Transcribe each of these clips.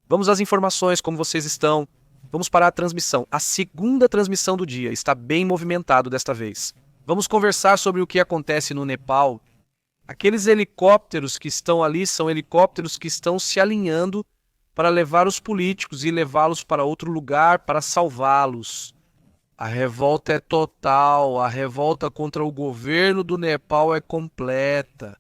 Vamos às informações, como vocês estão. Vamos para a transmissão. A segunda transmissão do dia está bem movimentado desta vez. Vamos conversar sobre o que acontece no Nepal. Aqueles helicópteros que estão ali são helicópteros que estão se alinhando para levar os políticos e levá-los para outro lugar para salvá-los. A revolta é total, a revolta contra o governo do Nepal é completa.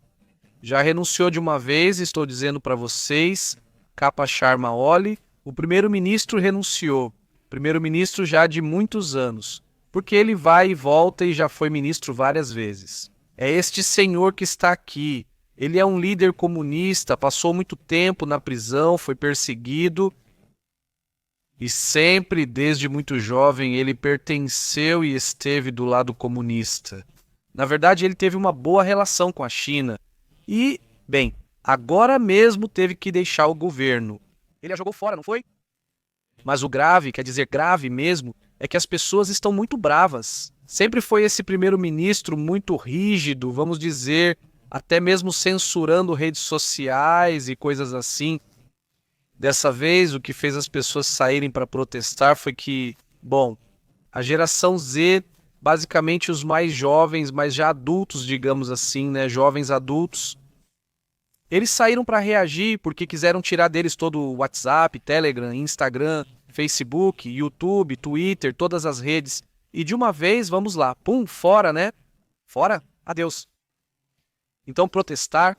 Já renunciou de uma vez, estou dizendo para vocês, Khapa Sharma Oli, o primeiro-ministro renunciou. Primeiro-ministro já de muitos anos, porque ele vai e volta e já foi ministro várias vezes. É este senhor que está aqui. Ele é um líder comunista, passou muito tempo na prisão, foi perseguido. E sempre, desde muito jovem, ele pertenceu e esteve do lado comunista. Na verdade, ele teve uma boa relação com a China. E, bem, agora mesmo teve que deixar o governo. Ele a jogou fora, não foi? Mas o grave, quer dizer grave mesmo, é que as pessoas estão muito bravas. Sempre foi esse primeiro-ministro muito rígido, vamos dizer, até mesmo censurando redes sociais e coisas assim. Dessa vez, o que fez as pessoas saírem para protestar foi que, bom, a geração Z, basicamente os mais jovens, mas já adultos, digamos assim, né, jovens adultos, eles saíram para reagir porque quiseram tirar deles todo o WhatsApp, Telegram, Instagram, Facebook, YouTube, Twitter, todas as redes. E de uma vez, vamos lá, pum, fora, né? Fora, adeus. Então protestar,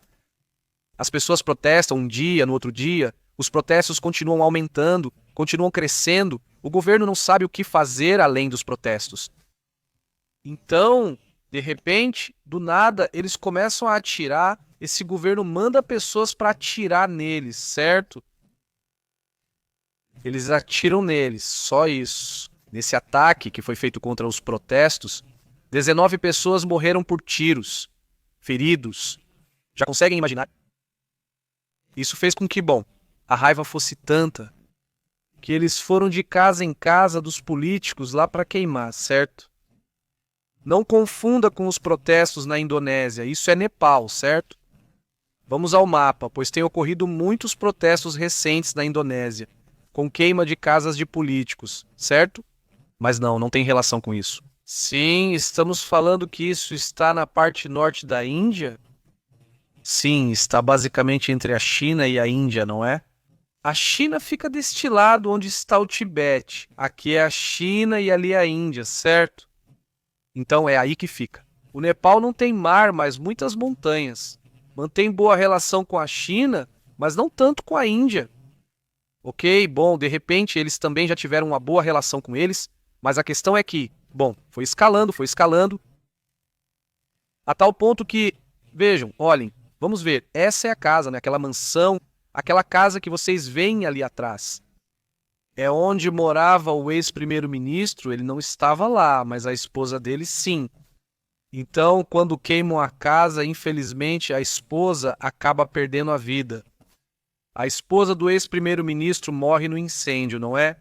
as pessoas protestam um dia, no outro dia, os protestos continuam aumentando, continuam crescendo, o governo não sabe o que fazer além dos protestos. Então, de repente, do nada, eles começam a atirar, esse governo manda pessoas para atirar neles, certo? Eles atiram neles, só isso. Nesse ataque que foi feito contra os protestos, 19 pessoas morreram por tiros, feridos. Já conseguem imaginar? Isso fez com que, bom, a raiva fosse tanta que eles foram de casa em casa dos políticos lá para queimar, certo? Não confunda com os protestos na Indonésia, isso é Nepal, certo? Vamos ao mapa, pois tem ocorrido muitos protestos recentes na Indonésia, com queima de casas de políticos, certo? Mas não tem relação com isso. Sim, estamos falando que isso está na parte norte da Índia? Sim, está basicamente entre a China e a Índia, não é? A China fica deste lado onde está o Tibete. Aqui é a China e ali a Índia, certo? Então é aí que fica. O Nepal não tem mar, mas muitas montanhas. Mantém boa relação com a China, mas não tanto com a Índia. Ok, bom, de repente eles também já tiveram uma boa relação com eles, mas a questão é que, bom, foi escalando, a tal ponto que, vejam, olhem, vamos ver, essa é a casa, né, aquela mansão, aquela casa que vocês veem ali atrás. É onde morava o ex-primeiro-ministro, ele não estava lá, mas a esposa dele sim. Então, quando queimam a casa, infelizmente, a esposa acaba perdendo a vida. A esposa do ex-primeiro-ministro morre no incêndio, não é?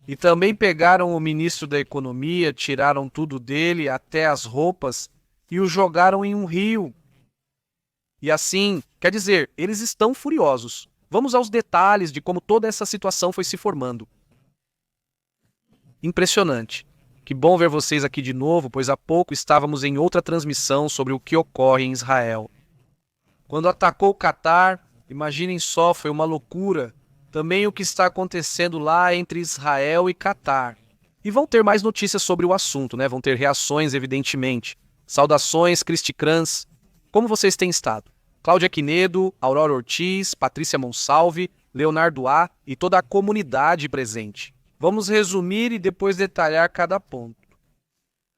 E também pegaram o ministro da Economia, tiraram tudo dele, até as roupas, e o jogaram em um rio. E assim, quer dizer, eles estão furiosos. Vamos aos detalhes de como toda essa situação foi se formando. Impressionante. Que bom ver vocês aqui de novo, pois há pouco estávamos em outra transmissão sobre o que ocorre em Israel. Quando atacou o Catar, imaginem só, foi uma loucura. Também o que está acontecendo lá entre Israel e Catar. E vão ter mais notícias sobre o assunto, né? Vão ter reações, evidentemente. Saudações, Cristicrãs. Como vocês têm estado? Cláudia Quinedo, Aurora Ortiz, Patrícia Monsalve, Leonardo A. e toda a comunidade presente. Vamos resumir e depois detalhar cada ponto.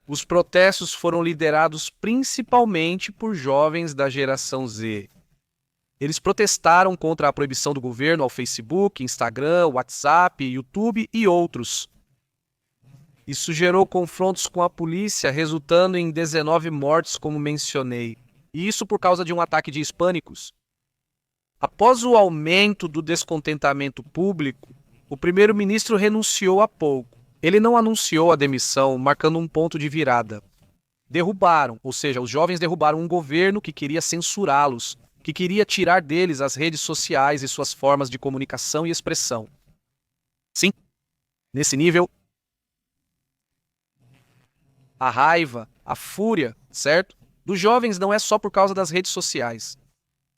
Os protestos foram liderados principalmente por jovens da geração Z. Eles protestaram contra a proibição do governo ao Facebook, Instagram, WhatsApp, YouTube e outros. Isso gerou confrontos com a polícia, resultando em 19 mortes, como mencionei. E isso por causa de um ataque de hispânicos. Após o aumento do descontentamento público, o primeiro-ministro renunciou há pouco. Ele não anunciou a demissão, marcando um ponto de virada. Derrubaram, ou seja, os jovens derrubaram um governo que queria censurá-los, que queria tirar deles as redes sociais e suas formas de comunicação e expressão. Sim, nesse nível, a raiva, a fúria, certo? Dos jovens não é só por causa das redes sociais.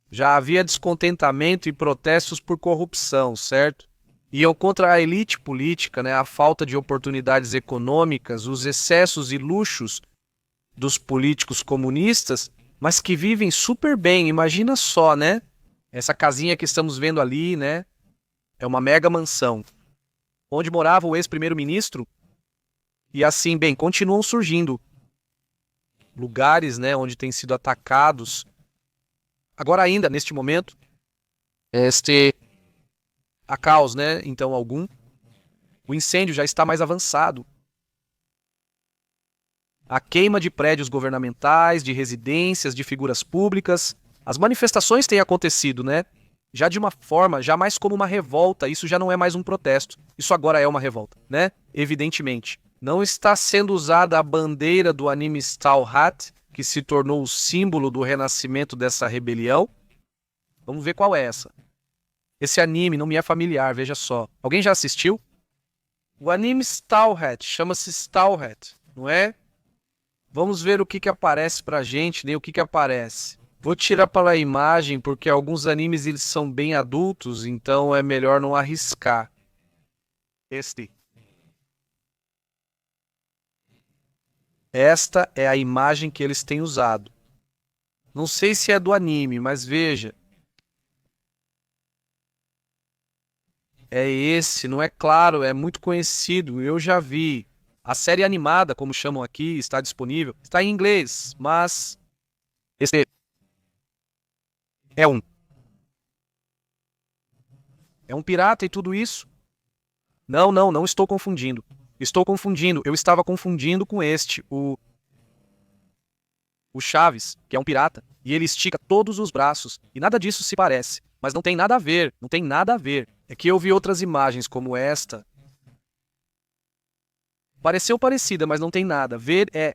Já havia descontentamento e protestos por corrupção, certo? Iam contra a elite política, né? A falta de oportunidades econômicas, os excessos e luxos dos políticos comunistas, mas que vivem super bem. Imagina só, né? Essa casinha que estamos vendo ali, né? É uma mega mansão. Onde morava o ex-primeiro-ministro. E assim, bem, continuam surgindo lugares, né? Onde têm sido atacados. Agora ainda, neste momento, há caos, né? Então, algum. O incêndio já está mais avançado. A queima de prédios governamentais, de residências, de figuras públicas. As manifestações têm acontecido, né? Já de uma forma, já mais como uma revolta. Isso já não é mais um protesto. Isso agora é uma revolta, né? Evidentemente. Não está sendo usada a bandeira do anime Stalhat, que se tornou o símbolo do renascimento dessa rebelião. Vamos ver qual é essa. Esse anime não me é familiar, veja só. Alguém já assistiu? O anime Stalhat, chama-se Stalhat, não é? Vamos ver o que aparece pra gente, nem o que aparece. Vou tirar pela imagem, porque alguns animes eles são bem adultos, então é melhor não arriscar. Esta é a imagem que eles têm usado. Não sei se é do anime, mas veja. É esse, não é claro, é muito conhecido, eu já vi. A série animada, como chamam aqui, está disponível. Está em inglês, mas esse é um. É um pirata e tudo isso? Não estou confundindo. Estou confundindo, eu estava confundindo com este, o Chaves, que é um pirata, e ele estica todos os braços, e nada disso se parece. Mas não tem nada a ver, não tem nada a ver. É que eu vi outras imagens como esta. Pareceu parecida, mas não tem nada. Ver é...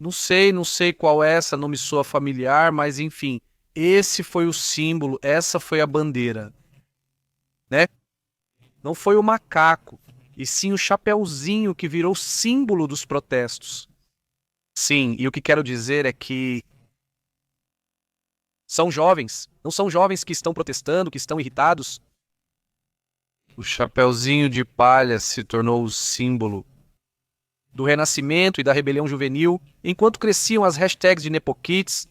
Não sei qual é essa, não me soa familiar, mas enfim. Esse foi o símbolo, essa foi a bandeira. Né? Não foi o macaco, e sim o chapeuzinho que virou símbolo dos protestos. Sim, e o que quero dizer é que são jovens, não são jovens que estão protestando, que estão irritados. O chapeuzinho de palha se tornou o símbolo do renascimento e da rebelião juvenil, enquanto cresciam as hashtags de Nepokids,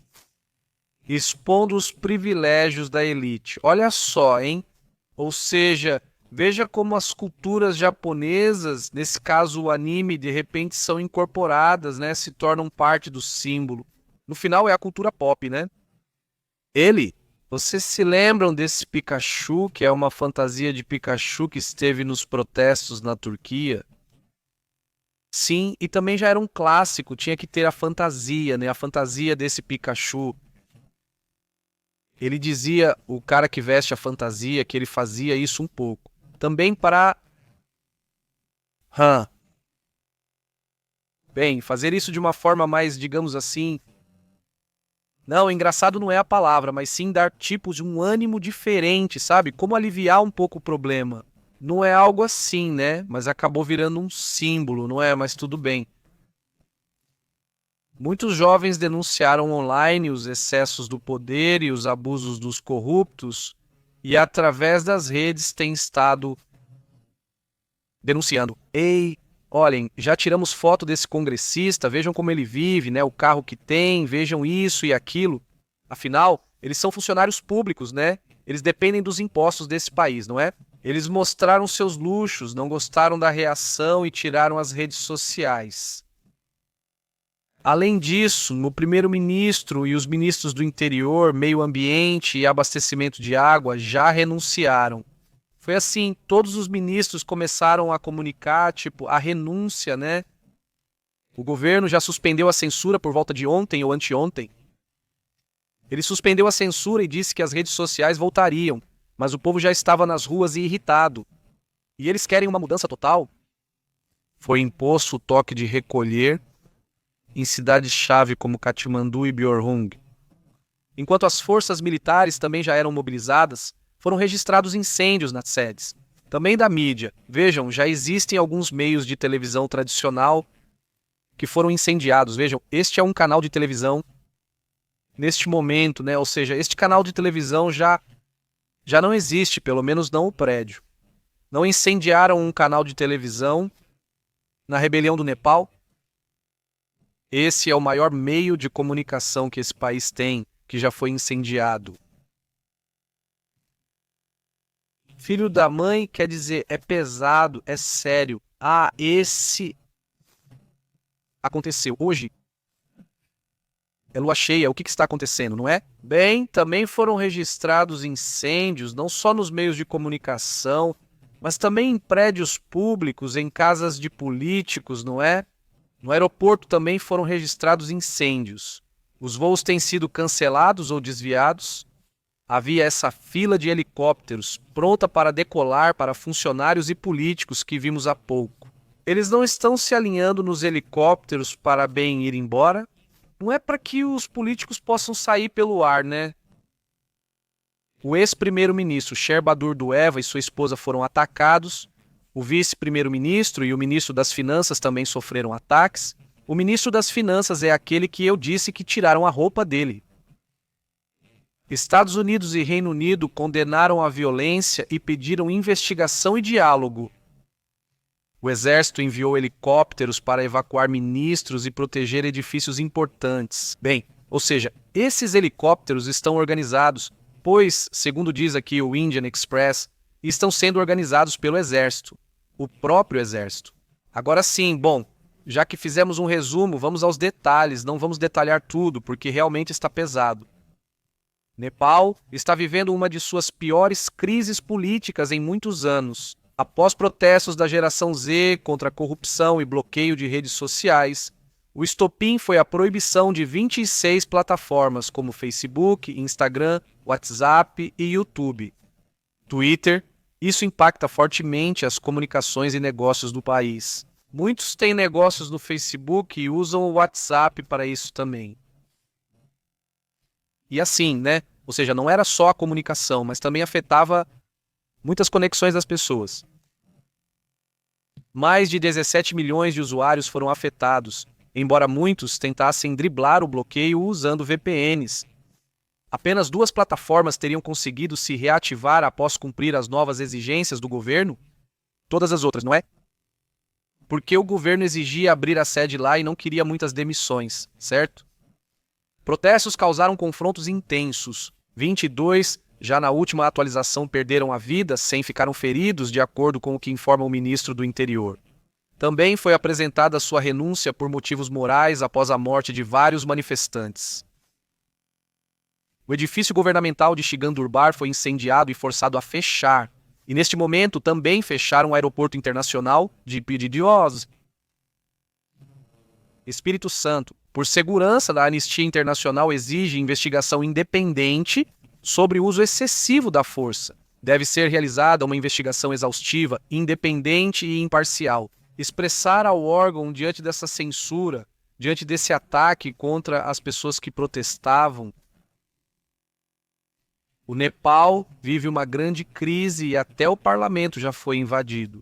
expondo os privilégios da elite. Olha só, hein? Ou seja, veja como as culturas japonesas, nesse caso o anime, de repente são incorporadas, né? Se tornam parte do símbolo. No final é a cultura pop, né? Vocês se lembram desse Pikachu, que é uma fantasia de Pikachu que esteve nos protestos na Turquia? Sim, e também já era um clássico, tinha que ter a fantasia, né? A fantasia desse Pikachu. Ele dizia, o cara que veste a fantasia, que ele fazia isso um pouco. Também para... Bem, fazer isso de uma forma mais, digamos assim... Não, engraçado não é a palavra, mas sim dar tipos de um ânimo diferente, sabe? Como aliviar um pouco o problema. Não é algo assim, né? Mas acabou virando um símbolo, não é? Mas tudo bem. Muitos jovens denunciaram online os excessos do poder e os abusos dos corruptos e através das redes têm estado denunciando. Ei, olhem, já tiramos foto desse congressista, vejam como ele vive, né? O carro que tem, vejam isso e aquilo. Afinal, eles são funcionários públicos, né? Eles dependem dos impostos desse país, não é? Eles mostraram seus luxos, não gostaram da reação e tiraram as redes sociais. Além disso, o primeiro-ministro e os ministros do interior, meio ambiente e abastecimento de água já renunciaram. Foi assim, todos os ministros começaram a comunicar, tipo, a renúncia, né? O governo já suspendeu a censura por volta de ontem ou anteontem. Ele suspendeu a censura e disse que as redes sociais voltariam, mas o povo já estava nas ruas e irritado. E eles querem uma mudança total? Foi imposto o toque de recolher em cidades-chave como Katmandu e Bjorhung. Enquanto as forças militares também já eram mobilizadas, foram registrados incêndios nas sedes. Também da mídia. Vejam, já existem alguns meios de televisão tradicional que foram incendiados. Vejam, este é um canal de televisão neste momento, né? Ou seja, este canal de televisão já não existe, pelo menos não o prédio. Não incendiaram um canal de televisão na rebelião do Nepal? Esse é o maior meio de comunicação que esse país tem, que já foi incendiado. Filho da mãe quer dizer é pesado, é sério. Ah, esse aconteceu hoje. É lua cheia, o que está acontecendo, não é? Bem, também foram registrados incêndios, não só nos meios de comunicação, mas também em prédios públicos, em casas de políticos, não é? No aeroporto também foram registrados incêndios. Os voos têm sido cancelados ou desviados. Havia essa fila de helicópteros pronta para decolar para funcionários e políticos que vimos há pouco. Eles não estão se alinhando nos helicópteros para bem ir embora? Não é para que os políticos possam sair pelo ar, né? O ex-primeiro-ministro Sher Bahadur Deueva e sua esposa foram atacados. O vice-primeiro-ministro e o ministro das Finanças também sofreram ataques. O ministro das Finanças é aquele que eu disse que tiraram a roupa dele. Estados Unidos e Reino Unido condenaram a violência e pediram investigação e diálogo. O exército enviou helicópteros para evacuar ministros e proteger edifícios importantes. Bem, ou seja, esses helicópteros estão organizados, pois, segundo diz aqui o Indian Express, estão sendo organizados pelo exército, o próprio exército. Agora sim, bom, já que fizemos um resumo, vamos aos detalhes, não vamos detalhar tudo, porque realmente está pesado. Nepal está vivendo uma de suas piores crises políticas em muitos anos. Após protestos da geração Z contra a corrupção e bloqueio de redes sociais, o estopim foi a proibição de 26 plataformas como Facebook, Instagram, WhatsApp e YouTube. Twitter, isso impacta fortemente as comunicações e negócios do país. Muitos têm negócios no Facebook e usam o WhatsApp para isso também. E assim, né? Ou seja, não era só a comunicação, mas também afetava muitas conexões das pessoas. Mais de 17 milhões de usuários foram afetados, embora muitos tentassem driblar o bloqueio usando VPNs. Apenas 2 plataformas teriam conseguido se reativar após cumprir as novas exigências do governo? Todas as outras, não é? Porque o governo exigia abrir a sede lá e não queria muitas demissões, certo? Protestos causaram confrontos intensos. 22, já na última atualização, perderam a vida sem ficaram feridos, de acordo com o que informa o ministro do Interior. Também foi apresentada sua renúncia por motivos morais após a morte de vários manifestantes. O edifício governamental de Chigandurbar foi incendiado e forçado a fechar. E neste momento também fecharam o aeroporto internacional de Pididiós. Espírito Santo, por segurança da Anistia Internacional, exige investigação independente sobre o uso excessivo da força. Deve ser realizada uma investigação exaustiva, independente e imparcial. Expressar ao órgão diante dessa censura, diante desse ataque contra as pessoas que protestavam. O Nepal vive uma grande crise e até o parlamento já foi invadido.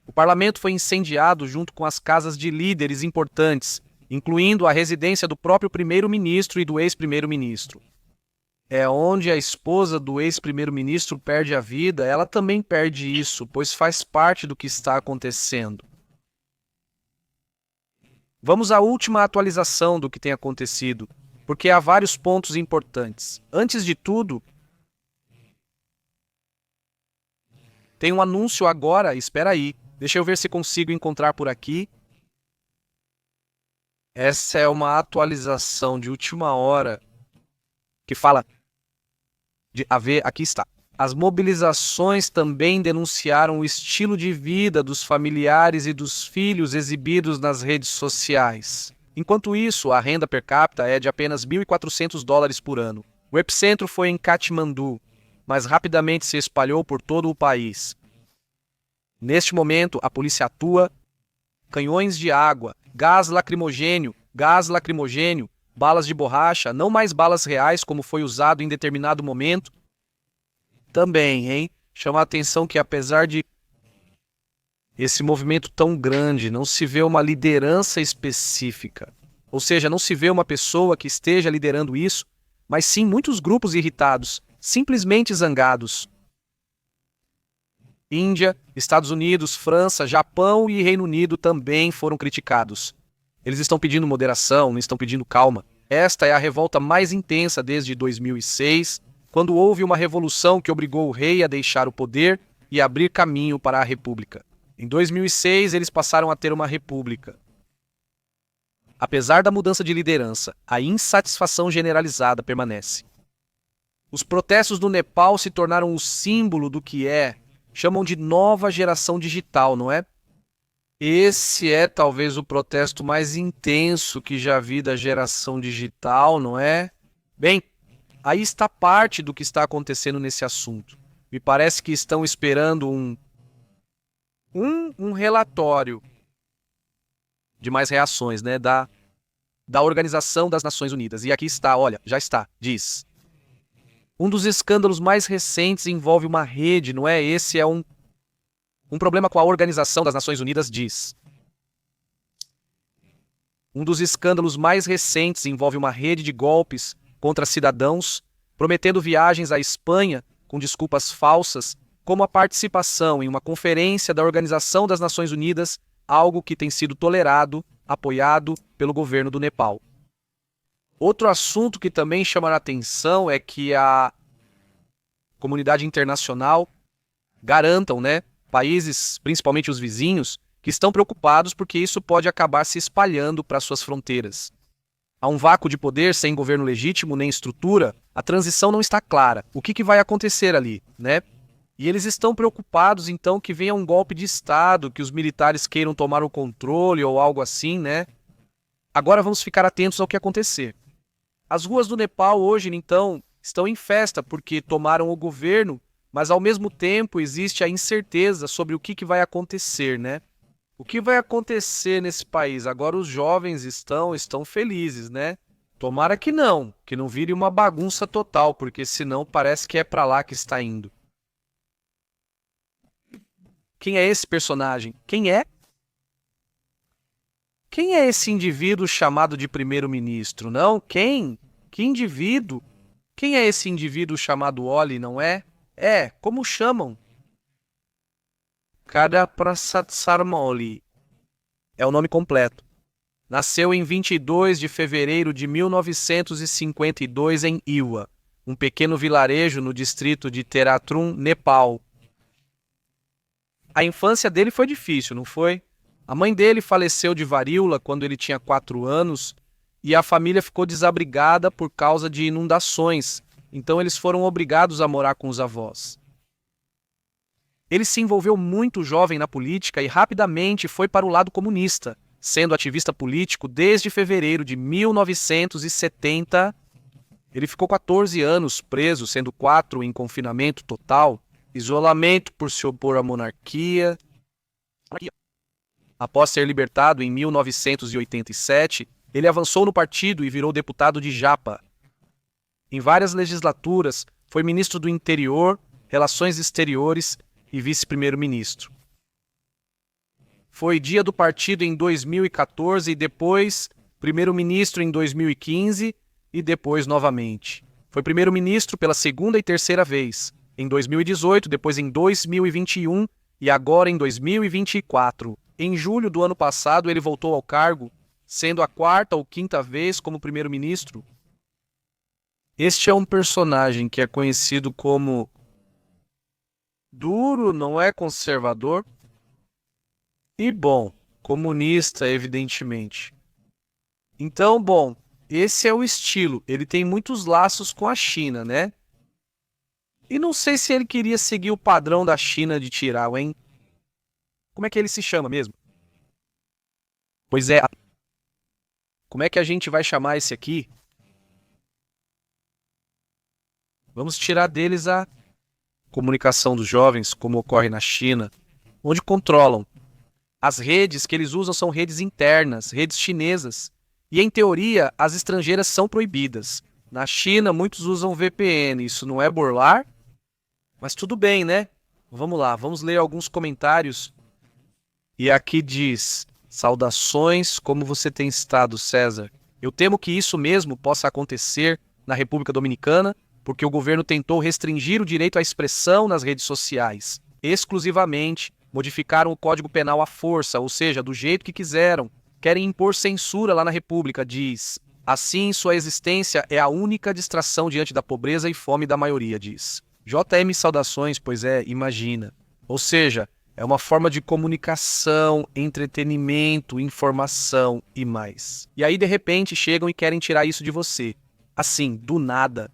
O parlamento foi incendiado junto com as casas de líderes importantes, incluindo a residência do próprio primeiro-ministro e do ex-primeiro-ministro. É onde a esposa do ex-primeiro-ministro perde a vida, ela também perde isso, pois faz parte do que está acontecendo. Vamos à última atualização do que tem acontecido, porque há vários pontos importantes. Antes de tudo, tem um anúncio agora, espera aí, deixa eu ver se consigo encontrar por aqui. Essa é uma atualização de última hora que fala de haver, aqui está. As mobilizações também denunciaram o estilo de vida dos familiares e dos filhos exibidos nas redes sociais. Enquanto isso, a renda per capita é de apenas $1.400 por ano. O epicentro foi em Katmandu, mas rapidamente se espalhou por todo o país. Neste momento, a polícia atua, canhões de água, gás lacrimogênio, balas de borracha, não mais balas reais como foi usado em determinado momento. Também, hein? Chama a atenção que apesar de esse movimento tão grande, não se vê uma liderança específica. Ou seja, não se vê uma pessoa que esteja liderando isso, mas sim muitos grupos irritados, simplesmente zangados. Índia, Estados Unidos, França, Japão e Reino Unido também foram criticados. Eles estão pedindo moderação, não estão pedindo calma. Esta é a revolta mais intensa desde 2006, quando houve uma revolução que obrigou o rei a deixar o poder e abrir caminho para a república. Em 2006, eles passaram a ter uma república. Apesar da mudança de liderança, a insatisfação generalizada permanece. Os protestos no Nepal se tornaram o símbolo do que chamam de nova geração digital, não é? Esse é talvez o protesto mais intenso que já vi da geração digital, não é? Bem, aí está parte do que está acontecendo nesse assunto. Me parece que estão esperando um relatório de mais reações, né, da Organização das Nações Unidas. E aqui está, olha, já está, diz. Um dos escândalos mais recentes envolve uma rede, não é? Esse é um problema com a Organização das Nações Unidas, diz. Um dos escândalos mais recentes envolve uma rede de golpes contra cidadãos, prometendo viagens à Espanha com desculpas falsas, como a participação em uma conferência da Organização das Nações Unidas, algo que tem sido tolerado, apoiado pelo governo do Nepal. Outro assunto que também chama a atenção é que a comunidade internacional garantam, né, países, principalmente os vizinhos, que estão preocupados porque isso pode acabar se espalhando para suas fronteiras. Há um vácuo de poder sem governo legítimo nem estrutura, a transição não está clara. O que vai acontecer ali, né? E eles estão preocupados, então, que venha um golpe de Estado, que os militares queiram tomar o controle ou algo assim, né? Agora vamos ficar atentos ao que acontecer. As ruas do Nepal hoje, então, estão em festa porque tomaram o governo, mas ao mesmo tempo existe a incerteza sobre o que vai acontecer, né? O que vai acontecer nesse país? Agora os jovens estão felizes, né? Tomara que não vire uma bagunça total, porque senão parece que é para lá que está indo. Quem é esse personagem? Quem é? Quem é esse indivíduo chamado de primeiro-ministro? Não? Quem? Que indivíduo? Quem é esse indivíduo chamado Oli, não é? Como chamam? Kadaprasad Sharma Oli é o nome completo. Nasceu em 22 de fevereiro de 1952 em Iwa, um pequeno vilarejo no distrito de Teratrum, Nepal. A infância dele foi difícil, não foi? A mãe dele faleceu de varíola quando ele tinha 4 anos e a família ficou desabrigada por causa de inundações, então eles foram obrigados a morar com os avós. Ele se envolveu muito jovem na política e rapidamente foi para o lado comunista, sendo ativista político desde fevereiro de 1970. Ele ficou 14 anos preso, sendo 4 em confinamento total, isolamento por se opor à monarquia. Após ser libertado em 1987, ele avançou no partido e virou deputado de Japa. Em várias legislaturas, foi ministro do Interior, Relações Exteriores e vice-primeiro-ministro. Foi dia do partido em 2014 e depois primeiro-ministro em 2015 e depois novamente. Foi primeiro-ministro pela segunda e terceira vez, em 2018, depois em 2021 e agora em 2024. Em julho do ano passado, ele voltou ao cargo, sendo a 4ª ou 5ª vez como primeiro-ministro. Este é um personagem que é conhecido como duro, não é conservador? E bom, comunista, evidentemente. Então, bom, esse é o estilo. Ele tem muitos laços com a China, né? E não sei se ele queria seguir o padrão da China de tirar, hein? Como é que ele se chama mesmo? Pois é. Como é que a gente vai chamar esse aqui? Vamos tirar deles a comunicação dos jovens, como ocorre na China, onde controlam. As redes que eles usam são redes internas, redes chinesas. E em teoria, as estrangeiras são proibidas. Na China, muitos usam VPN. Isso não é burlar? Mas tudo bem, né? Vamos lá, vamos ler alguns comentários. E aqui diz: saudações, como você tem estado, César? Eu temo que isso mesmo possa acontecer na República Dominicana, porque o governo tentou restringir o direito à expressão nas redes sociais. Exclusivamente, modificaram o Código Penal à força, ou seja, do jeito que quiseram. Querem impor censura lá na República, diz. Assim, sua existência é a única distração diante da pobreza e fome da maioria, diz. JM saudações, pois é, imagina. Ou seja, é uma forma de comunicação, entretenimento, informação e mais. E aí, de repente, chegam e querem tirar isso de você. Assim, do nada.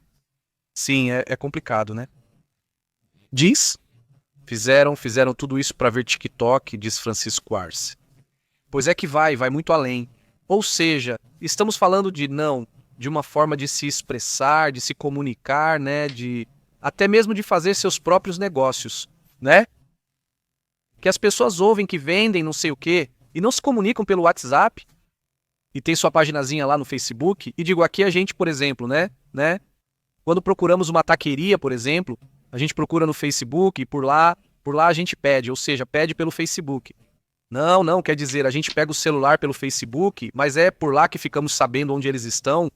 Sim, é complicado, né? Diz? Fizeram tudo isso para ver TikTok, diz Francisco Arce. Pois é que vai muito além. Ou seja, estamos falando de uma forma de se expressar, de se comunicar, né? Até mesmo de fazer seus próprios negócios, né? Que as pessoas ouvem que vendem não sei o quê e não se comunicam pelo WhatsApp e tem sua paginazinha lá no Facebook. E digo, aqui a gente, por exemplo, né? Quando procuramos uma taqueria, por exemplo, a gente procura no Facebook e por lá a gente pede, ou seja, pede pelo Facebook. Não, quer dizer, a gente pega o celular pelo Facebook, mas é por lá que ficamos sabendo onde eles estão.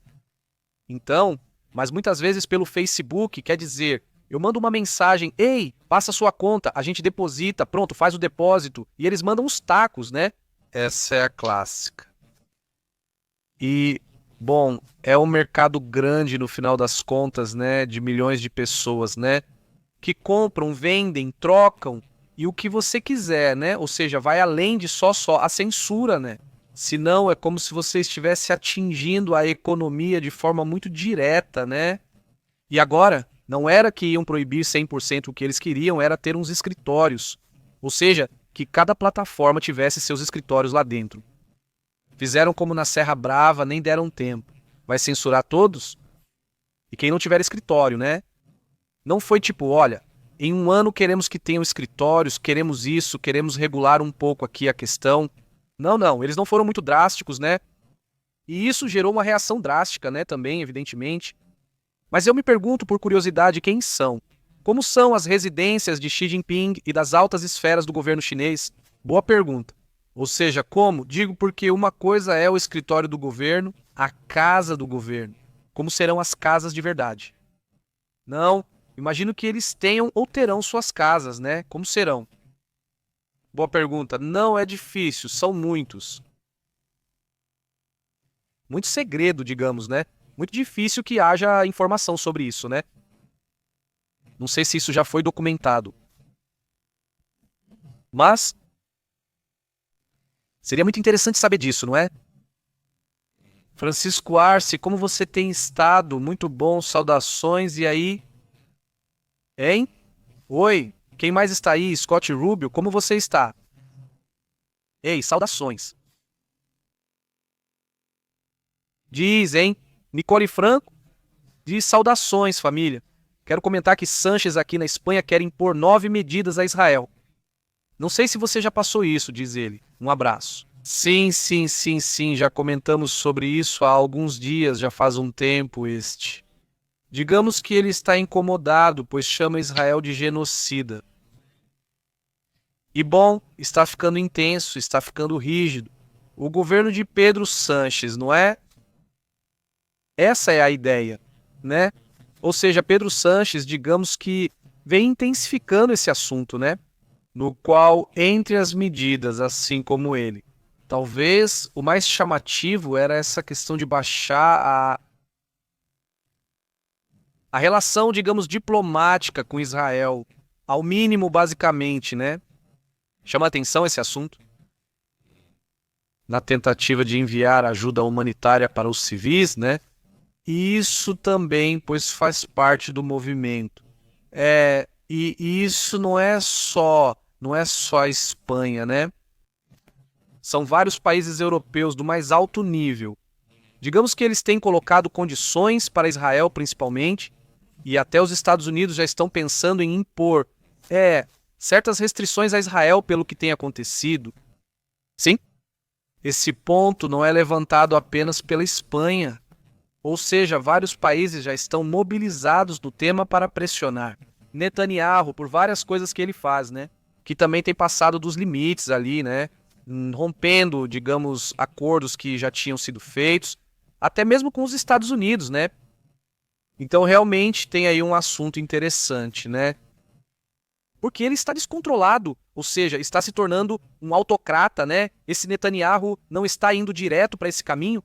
Então, mas muitas vezes pelo Facebook, quer dizer, eu mando uma mensagem, ei, passa a sua conta, a gente deposita, pronto, faz o depósito, e eles mandam os tacos, né? Essa é a clássica. E, bom, é um mercado grande no final das contas, né, de milhões de pessoas, né, que compram, vendem, trocam, e o que você quiser, né? Ou seja, vai além de só a censura, né? Senão é como se você estivesse atingindo a economia de forma muito direta, né? E agora, não era que iam proibir 100% o que eles queriam, era ter uns escritórios. Ou seja, que cada plataforma tivesse seus escritórios lá dentro. Fizeram como na Serra Brava, nem deram tempo. Vai censurar todos? E quem não tiver escritório, né? Não foi tipo, olha, em um ano queremos que tenham escritórios, queremos isso, queremos regular um pouco aqui a questão. Não, eles não foram muito drásticos, né? E isso gerou uma reação drástica, né, também, evidentemente. Mas eu me pergunto, por curiosidade, quem são? Como são as residências de Xi Jinping e das altas esferas do governo chinês? Boa pergunta. Ou seja, como? Digo porque uma coisa é o escritório do governo, a casa do governo. Como serão as casas de verdade? Não, imagino que eles tenham ou terão suas casas, né? Como serão? Boa pergunta. Não é difícil, são muitos. Muito segredo, digamos, né? Muito difícil que haja informação sobre isso, né? Não sei se isso já foi documentado. Mas seria muito interessante saber disso, não é? Francisco Arce, como você tem estado? Muito bom, saudações. E aí? Hein? Oi, quem mais está aí? Scott Rubio, como você está? Ei, saudações. Diz, hein? Nicole Franco, diz saudações, família. Quero comentar que Sanches aqui na Espanha quer impor 9 medidas a Israel. Não sei se você já passou isso, diz ele. Um abraço. Sim, já comentamos sobre isso há alguns dias, já faz um tempo este. Digamos que ele está incomodado, pois chama Israel de genocida. E bom, está ficando intenso, está ficando rígido. O governo de Pedro Sanches, não é? Essa é a ideia, né? Ou seja, Pedro Sanches, digamos que vem intensificando esse assunto, né? No qual, entre as medidas, assim como ele, talvez o mais chamativo era essa questão de baixar a relação, digamos, diplomática com Israel, ao mínimo, basicamente, né? Chama atenção esse assunto. Na tentativa de enviar ajuda humanitária para os civis, né? E isso também, pois faz parte do movimento. E isso não é só a Espanha, né? São vários países europeus do mais alto nível. Digamos que eles têm colocado condições para Israel, principalmente, e até os Estados Unidos já estão pensando em impor certas restrições a Israel pelo que tem acontecido. Sim? Esse ponto não é levantado apenas pela Espanha, ou seja, vários países já estão mobilizados no tema para pressionar Netanyahu por várias coisas que ele faz, né? Que também tem passado dos limites ali, né? Rompendo, digamos, acordos que já tinham sido feitos, até mesmo com os Estados Unidos, né? Então realmente tem aí um assunto interessante, né? Porque ele está descontrolado, ou seja, está se tornando um autocrata, né? Esse Netanyahu não está indo direto para esse caminho.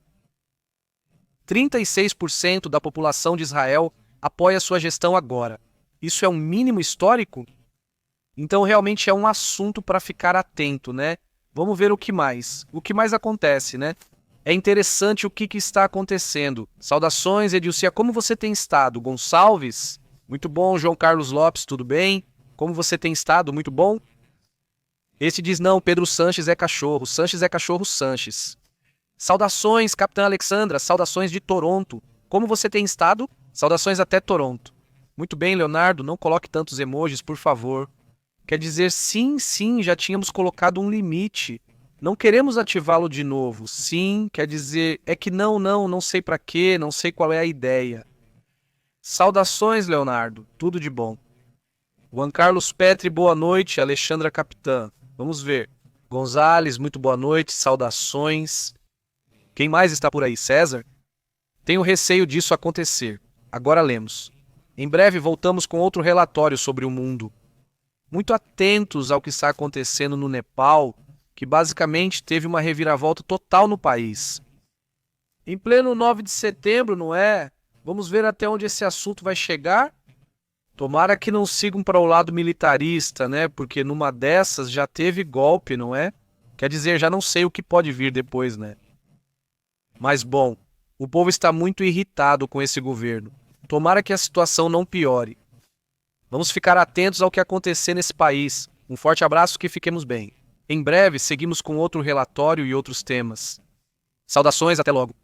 36% da população de Israel apoia sua gestão agora. Isso é um mínimo histórico? Então realmente é um assunto para ficar atento, né? Vamos ver o que mais. O que mais acontece, né? É interessante o que está acontecendo. Saudações, Edilcia, como você tem estado? Gonçalves? Muito bom, João Carlos Lopes, tudo bem? Como você tem estado? Muito bom. Esse diz não, Pedro Sanches é cachorro. Sanches é cachorro Sanches. Saudações, Capitã Alexandra. Saudações de Toronto. Como você tem estado? Saudações até Toronto. Muito bem, Leonardo. Não coloque tantos emojis, por favor. Quer dizer, sim, já tínhamos colocado um limite. Não queremos ativá-lo de novo. Sim, quer dizer, é que não sei para quê, não sei qual é a ideia. Saudações, Leonardo. Tudo de bom. Juan Carlos Petri, boa noite. Alexandra Capitã. Vamos ver. Gonzales, muito boa noite. Saudações. Quem mais está por aí? César? Tenho receio disso acontecer. Agora lemos. Em breve voltamos com outro relatório sobre o mundo. Muito atentos ao que está acontecendo no Nepal, que basicamente teve uma reviravolta total no país. Em pleno 9 de setembro, não é? Vamos ver até onde esse assunto vai chegar? Tomara que não sigam para o lado militarista, né? Porque numa dessas já teve golpe, não é? Quer dizer, já não sei o que pode vir depois, né? Mas bom, o povo está muito irritado com esse governo. Tomara que a situação não piore. Vamos ficar atentos ao que acontecer nesse país. Um forte abraço, que fiquemos bem. Em breve, seguimos com outro relatório e outros temas. Saudações, até logo.